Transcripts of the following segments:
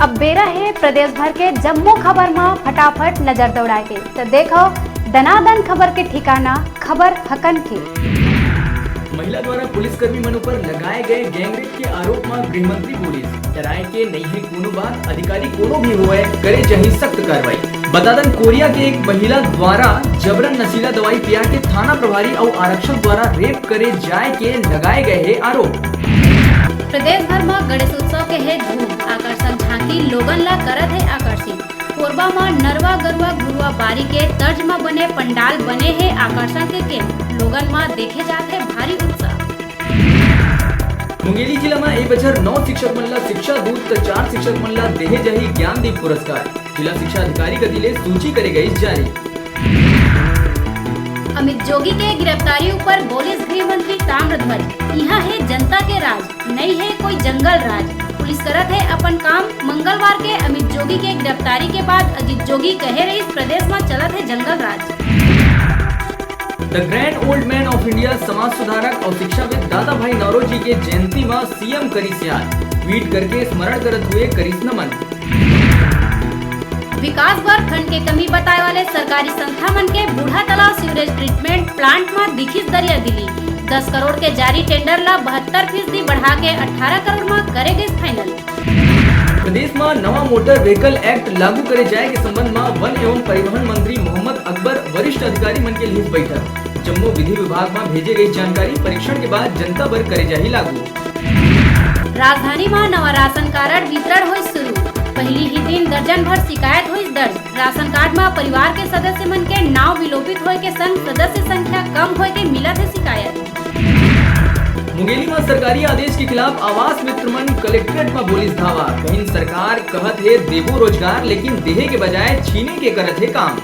अब बेरा है प्रदेश भर के जम्मू खबर में फटाफट नजर दौड़ा के तो देखो दनादन खबर के ठिकाना खबर हकन के। महिला द्वारा पुलिसकर्मी मनु पर लगाए गए गैंगरेप के आरोप में गृहमंत्री पुलिस डराए के नहीं है कोनो बात अधिकारी कोनो भी हुए करे जही सख्त कार्रवाई। बतादन कोरिया के एक महिला द्वारा जबरन नशीला दवाई पिया के थाना प्रभारी और आरक्षक द्वारा रेप करे जाए के लगाए गए है आरोप। प्रदेश भर में गणेश उत्सव के है धूम आकर्षण झांकी लोगन ला करत है आकर्षित। कोरबा में नरवा गरवा गुरुआ बारी के तर्ज में बने पंडाल बने हैं आकर्षण के केंद्र लोगन में देखे जाते है भारी उत्साह। मुंगेली जिला में एक बजर 9 शिक्षक मन ला शिक्षा दूत 4 शिक्षक मन ला देहे जही ज्ञानदीप पुरस्कार जिला शिक्षा अधिकारी का दिले सूची करे गई जारी। अमित जोगी के गिरफ्तारी ऊपर बोले गृह मंत्री ताम्रध्वज यहाँ है जनता के राज नहीं है कोई जंगल राज। पुलिस करत है अपन काम। मंगलवार के अमित जोगी के गिरफ्तारी के बाद अजीत जोगी कहे रही प्रदेश में चलत है जंगल राज। The grand old man of India समाज सुधारक और शिक्षाविद दादा भाई नौरोजी के जयंती में सीएम करी से याद ट्वीट करके स्मरण करत हुए करीस नमन। विकास वर्ग खंड के कमी बताए वाले सरकारी संस्था मन के बूढ़ा तालाब सीवरेज ट्रीटमेंट प्लांट में दिखिस दरिया दिली 10 करोड़ के जारी टेंडर ला 72% बढ़ा के 18 करोड़ में करे गए फाइनल। प्रदेश में नवा मोटर व्हीकल एक्ट लागू करे जाए के संबंध में वन एवं परिवहन मंत्री मोहम्मद अकबर वरिष्ठ अधिकारी मन के लिए बैठक जम्मू विधि विभाग में भेजे गई जानकारी परीक्षण के बाद जनता पर करे जाही लागू। राजधानी में नवा राशन कार्ड वितरण हुई शुरू पहली ही दिन दर्जन भर शिकायत हुई दर्ज। राशन कार्ड में परिवार के सदस्य मन के नाम विलोपित होए के संग सदस्य संख्या कम होए के मिलत है शिकायत। मुंगेली में सरकारी आदेश के खिलाफ आवास मित्र मन कलेक्ट्रेट में पुलिस धावा कहीं सरकार कहत है देवो रोजगार लेकिन देहे के बजाय छीने के करत है काम।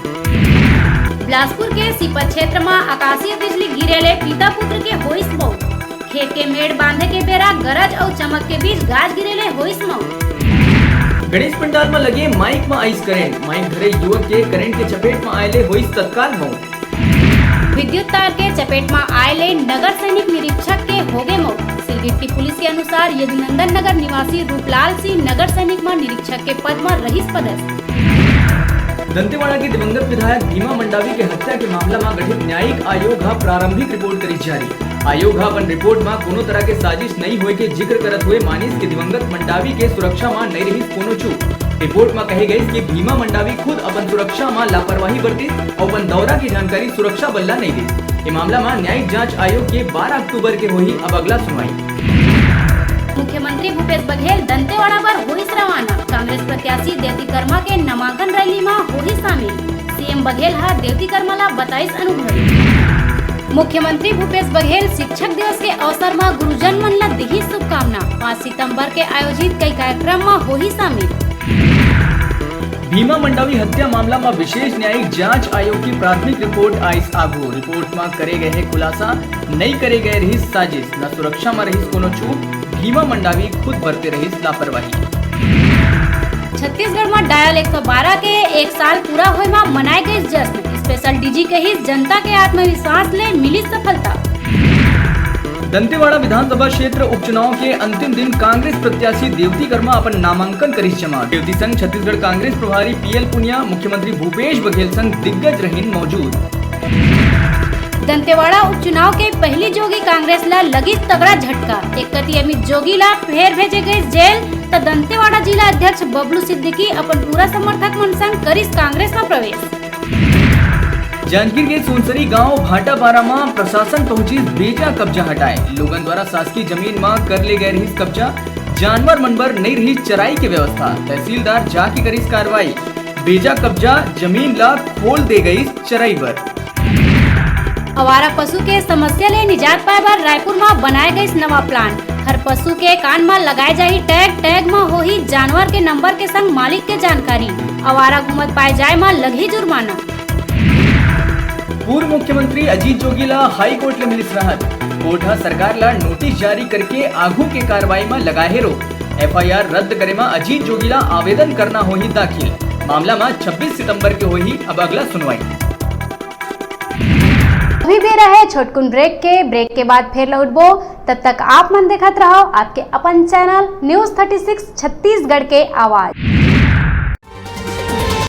बिलासपुर के सीपत क्षेत्र में आकाशीय बिजली गिरेले पिता पुत्र के होइस मौत। खेत के मेड़ बांधे के बेरा गरज और चमक के बीच गाज गिरेले होइस मौत। गणेश पंडाल में लगे माइक में आइस करेंट माइक धरे युवक के करंट के चपेट में आये हुई तत्काल मौत। विद्युत तार के चपेट में आये नगर सैनिक निरीक्षक के हो गए मौत। सिलगिट्टी पुलिस के अनुसार यदुनंदन नगर निवासी रूपलाल सिंह नगर सैनिक में निरीक्षक के पद में रहीस पदस्थ। दंतेवाड़ा के दिवंगत विधायक भीमा मंडावी के हत्या के मामला में गठित न्यायिक आयोग प्रारंभिक रिपोर्ट करी जारी। आयोग अपन रिपोर्ट में कोनो तरह के साजिश नहीं होए के जिक्र करत हुए मानिस के दिवंगत मंडावी के सुरक्षा में नहीं रही कोनो चूक। रिपोर्ट में कहे गई कि भीमा मंडावी खुद अपन सुरक्षा में लापरवाही बरती और अपन दौरा की जानकारी सुरक्षा बल ला नहीं दी। ये मामला में न्यायिक जांच आयोग के 12 अक्टूबर के हुई अब अगला सुनवाई। मुख्यमंत्री भूपेश बघेल दंतेवाड़ा पर हुई रवाना। कांग्रेस प्रत्याशी देवती कर्मा के नामांकन रैली में हुई शामिल। सीएम बघेल हा देवती कर्मा ला बताइस अनुभवी। मुख्यमंत्री भूपेश बघेल शिक्षक दिवस के अवसर में गुरुजन मन ला दिही शुभकामना। 5 सितंबर के आयोजित कई कार्यक्रम में हुई शामिल। भीमा मंडावी हत्या मामला में विशेष न्यायिक जांच आयोग की प्राथमिक रिपोर्ट आइस आगू। रिपोर्ट में करे गए है खुलासा नहीं करे गए रही साजिश न सुरक्षा में रही कोनो चूक। भीमा मंडावी खुद बरते रही लापरवाही। छत्तीसगढ़ में डायल 112 के 1 साल पूरा होए में मनाए गए जश्न। स्पेशल डीजी के ही जनता के आत्मविश्वास ले मिली सफलता। दंतेवाड़ा विधानसभा क्षेत्र उपचुनाव के अंतिम दिन कांग्रेस प्रत्याशी देवती कर्मा अपन नामांकन करीस जमा। देवती संघ छत्तीसगढ़ कांग्रेस प्रभारी पीएल पुनिया मुख्यमंत्री भूपेश बघेल संग दिग्गज रहीन मौजूद। दंतेवाड़ा उपचुनाव के पहली जोगी कांग्रेस ला लगी तगड़ा झटका। एक कति अमित जोगी ला फेर भेजे गए जेल तो दंतेवाड़ा जिला अध्यक्ष बबलू सिद्दीकी अपन पूरा समर्थक मन संग करीस कांग्रेस में प्रवेश। जांजगीर के सोनसरी गांव भाटापारा में प्रशासन पहुंची बेजा कब्जा हटाए। लोगन द्वारा शासकीय जमीन में कर ले गए रही कब्जा। जानवर मनबर नहीं रही चराई की व्यवस्था। तहसीलदार जाके करीस कार्रवाई। बेजा कब्जा जमीन ला खोल दे गई चराई पर। आवारा पशु के समस्या ले निजात पाए बर रायपुर में बनाए गए नवा प्लांट। हर पशु के कान में लगाए जाही टैग। टैग में होही जानवर के नंबर के संग मालिक के जानकारी। आवारा घूमत पाए जाए में लगी जुर्माना। पूर्व मुख्यमंत्री अजीत जोगी ला हाई कोर्ट ले मिलिस राहत। कोर्ट हा सरकार ला नोटिस जारी करके आगू के कार्रवाई में लगाए रोक। एफआईआर रद्द करे में अजीत जोगी ला आवेदन करना होही दाखिल। मामला में 26 सितंबर के होही अब अगला सुनवाई। अभी भी रहे छोटकुन ब्रेक के बाद फिर लौटबो। तब तक आप मन देखत रहो आपके अपन चैनल न्यूज 36 छत्तीसगढ़ के आवाज।